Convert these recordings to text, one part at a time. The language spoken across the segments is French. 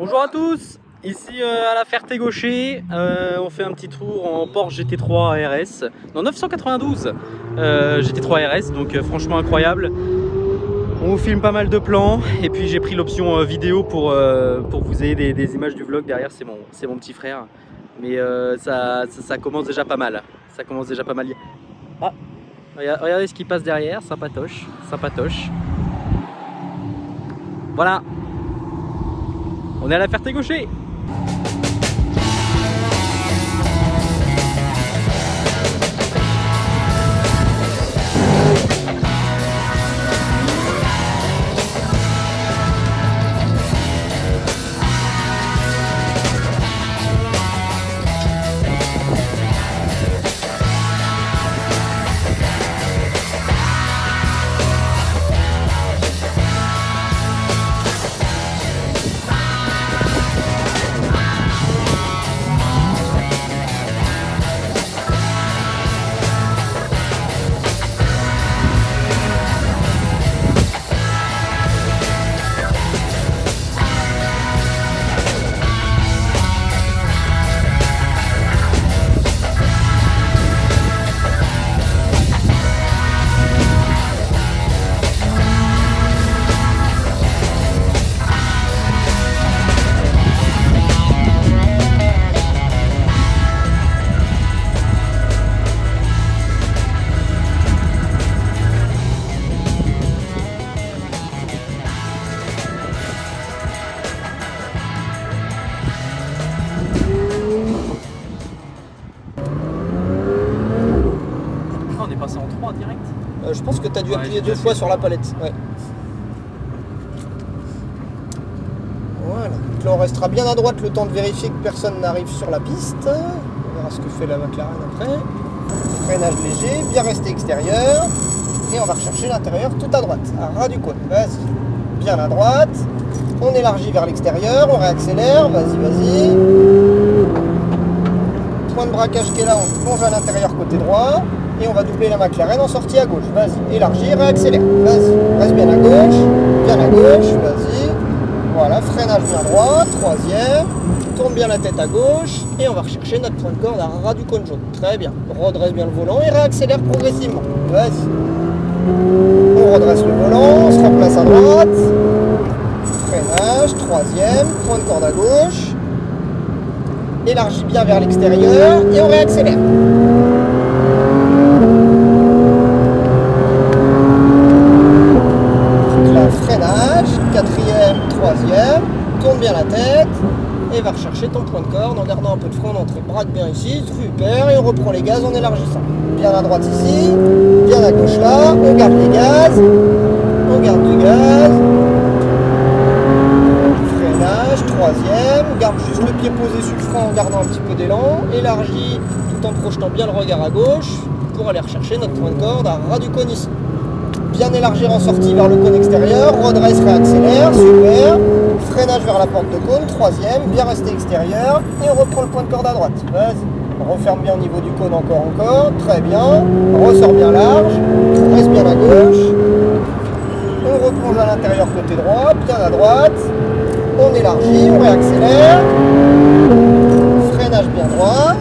Bonjour à tous, ici à la Ferté-Gaucher, on fait un petit tour en Porsche GT3 RS, non 992 GT3 RS, donc franchement incroyable. On vous filme pas mal de plans et puis j'ai pris l'option vidéo pour vous ayez des images du vlog derrière, c'est mon petit frère. Mais ça commence déjà pas mal, ça commence déjà pas mal. Ah, regardez ce qui passe derrière, sympatoche, sympatoche. Voilà. On est à la Ferté-Gaucher. On est passé en 3 direct. Je pense que tu as dû appuyer 2 fois sur la palette. Ouais. Voilà. Donc là, on restera bien à droite le temps de vérifier que personne n'arrive sur la piste. On verra ce que fait la McLaren après. Freinage léger, bien rester extérieur. Et on va rechercher l'intérieur tout à droite, à ras du cône. Vas-y. Bien à droite. On élargit vers l'extérieur, on réaccélère. Vas-y, vas-y. Point de braquage qui est là, on plonge à l'intérieur côté droit. Et on va doubler la McLaren en sortie à gauche. Vas-y, élargis, réaccélère. Vas-y, reste bien à gauche, vas-y. Voilà, freinage bien droit, troisième. Tourne bien la tête à gauche. Et on va rechercher notre point de corde à ras du cône jaune. Très bien. Redresse bien le volant et réaccélère progressivement. Vas-y. On redresse le volant, on se replace à droite. Freinage, troisième. Point de corde à gauche. Élargis bien vers l'extérieur et on réaccélère. Freinage, quatrième, troisième, tourne bien la tête et va rechercher ton point de corde en gardant un peu de frein d'entrée. Braque bien ici, super, et on reprend les gaz en élargissant. Bien à droite ici, bien à gauche là, on garde les gaz, on garde du gaz. Freinage, troisième, on garde juste le pied posé sur le frein en gardant un petit peu d'élan, élargit tout en projetant bien le regard à gauche pour aller rechercher notre point de corde à ras du cône ici. Bien élargir en sortie vers le cône extérieur, redresse, réaccélère, super. Freinage vers la porte de cône, troisième, bien rester extérieur. Et on reprend le point de corde à droite. Vas-y. On referme bien au niveau du cône encore. Très bien. On ressort bien large. On reste bien à gauche. On replonge à l'intérieur côté droit, bien à droite. On élargit, on réaccélère. Freinage bien droit.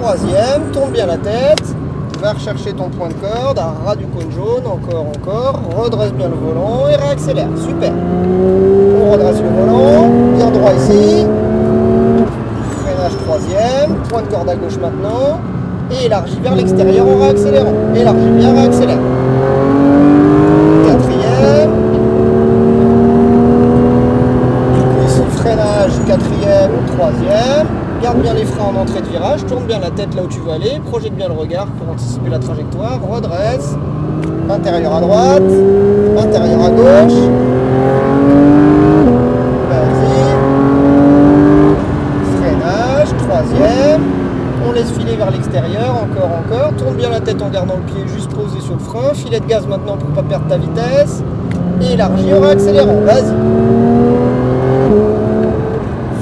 Troisième, tourne bien la tête. Va rechercher ton point de corde à ras du cône jaune, encore, redresse bien le volant et réaccélère, super. On redresse le volant, bien droit ici, freinage troisième, point de corde à gauche maintenant, et élargis vers l'extérieur en réaccélérant, élargis bien, réaccélère. Quatrième, ici freinage, quatrième, troisième. Garde bien les freins en entrée de virage, tourne bien la tête là où tu veux aller, projette bien le regard pour anticiper la trajectoire, redresse, intérieur à droite, intérieur à gauche, vas-y, freinage, troisième, on laisse filer vers l'extérieur, encore, tourne bien la tête en gardant le pied juste posé sur le frein, filet de gaz maintenant pour ne pas perdre ta vitesse, et élargis en réaccélérant, vas-y.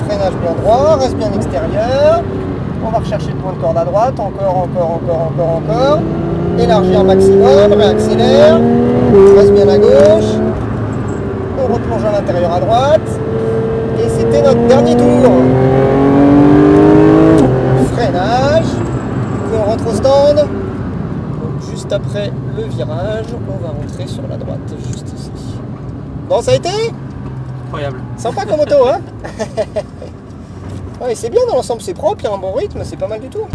Freinage bien droit, reste bien extérieur. On va rechercher le point de corde à droite, encore. Élargir un maximum, réaccélère. Reste bien à gauche. On replonge à l'intérieur à droite. Et c'est Dernier tour. Freinage. Du coup, on rentre au stand. Donc, juste après le virage, on va rentrer sur la droite, juste ici. Bon, ça a été Incroyable. sympa comme moto, hein. Ouais, c'est bien dans l'ensemble, c'est propre, il y a un bon rythme, c'est pas mal du tout.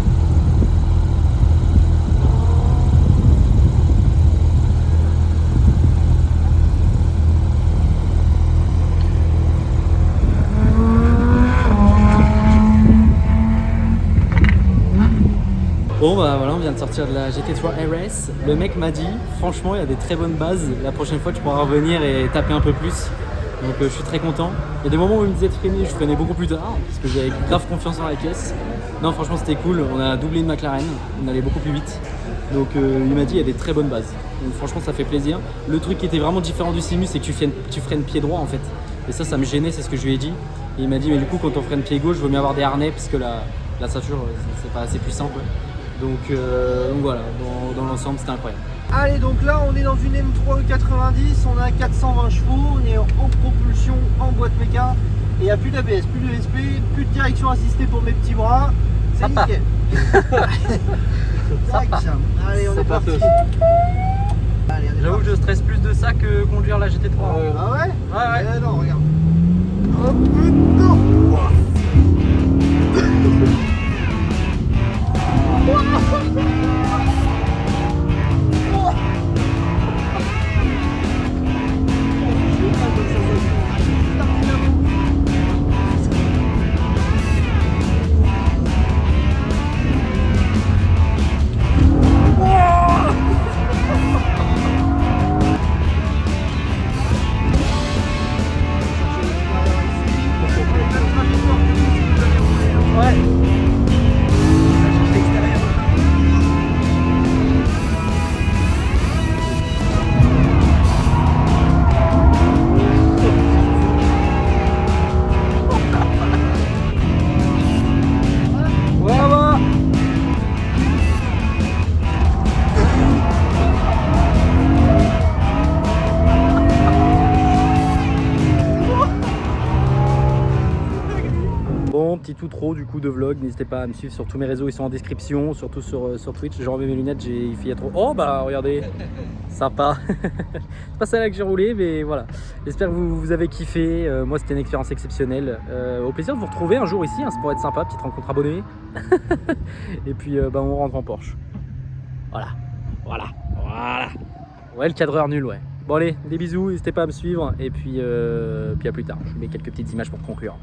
Bon bah voilà, on vient de sortir de la GT3 RS. Le mec m'a dit, franchement il y a des très bonnes bases. La prochaine fois tu pourras revenir et taper un peu plus. Donc je suis très content. Il y a des moments où il me disait de freiner, je freinais beaucoup plus tard parce que j'avais grave confiance en la caisse. Non franchement c'était cool, on a doublé une McLaren, on allait beaucoup plus vite. Donc il m'a dit il y a des très bonnes bases. Donc franchement ça fait plaisir. Le truc qui était vraiment différent du Simus c'est que tu freines pied droit en fait. Et ça me gênait, c'est ce que je lui ai dit. Et il m'a dit mais du coup quand on freine pied gauche, je veux mieux avoir des harnais parce que la ceinture c'est pas assez puissant quoi. Donc voilà, dans l'ensemble c'était incroyable. Allez, donc là on est dans une M3 E90, on a 420 chevaux, on est en propulsion, en boîte méca, et il n'y a plus d'ABS, plus de SP, plus de direction assistée pour mes petits bras, c'est nickel. Tac. Allez, on est parti. J'avoue que je stresse plus de ça que conduire la GT3. Ah ouais? Ouais. Non, regarde. Oh putain. Bon, petit tout trop du coup de vlog, n'hésitez pas à me suivre sur tous mes réseaux, ils sont en description, surtout sur Twitch. J'ai enlevé mes lunettes, il fait trop. Oh bah regardez, sympa. C'est pas celle-là que j'ai roulé, mais voilà. J'espère que vous avez kiffé. Moi c'était une expérience exceptionnelle. Au plaisir de vous retrouver un jour ici, hein, ça pourrait être sympa, petite rencontre abonnée. Et puis bah, on rentre en Porsche. Voilà. Ouais, le cadreur nul, ouais. Bon allez, des bisous, n'hésitez pas à me suivre, et puis à plus tard. Je vous mets quelques petites images pour conclure.